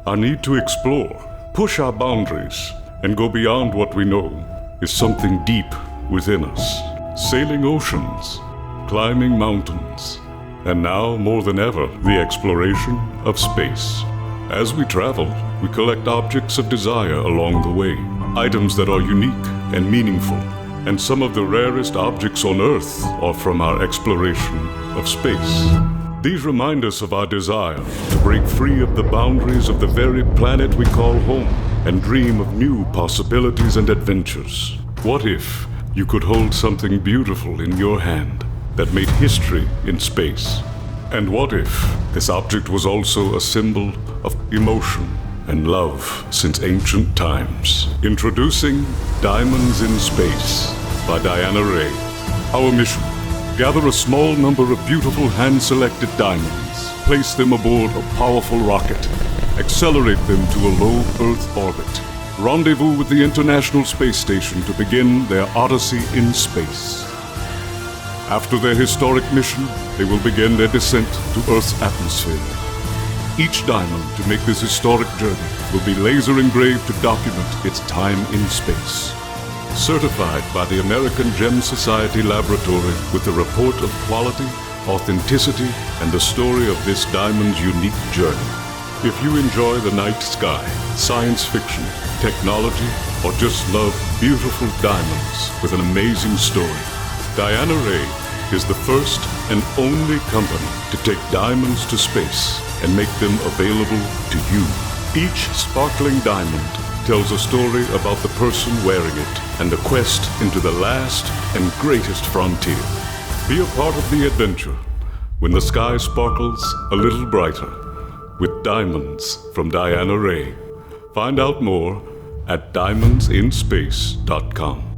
Our need to explore, push our boundaries, and go beyond what we know is something deep within us. Sailing oceans, climbing mountains, and now more than ever, the exploration of space. As we travel, we collect objects of desire along the way, items that are unique and meaningful. And some of the rarest objects on Earth are from our exploration of space. These remind us of our desire to break free of the boundaries of the very planet we call home and dream of new possibilities and adventures. What if you could hold something beautiful in your hand that made history in space? And what if this object was also a symbol of emotion and love since ancient times? Introducing Diamonds in Space by Dianna Rae. Our mission: gather a small number of beautiful hand-selected diamonds, place them aboard a powerful rocket, accelerate them to a low Earth orbit, rendezvous with the International Space Station to begin their odyssey in space. After their historic mission, they will begin their descent to Earth's atmosphere. Each diamond to make this historic journey will be laser engraved to document its time in space. Certified by the American Gem Society Laboratory with a report of quality, authenticity, and the story of this diamond's unique journey. If you enjoy the night sky, science fiction, technology, or just love beautiful diamonds with an amazing story, Dianna Rae is the first and only company to take diamonds to space and make them available to you. Each sparkling diamond tells a story about the person wearing it and the quest into the last and greatest frontier. Be a part of the adventure when the sky sparkles a little brighter with diamonds from Dianna Rae. Find out more at diamondsinspace.com.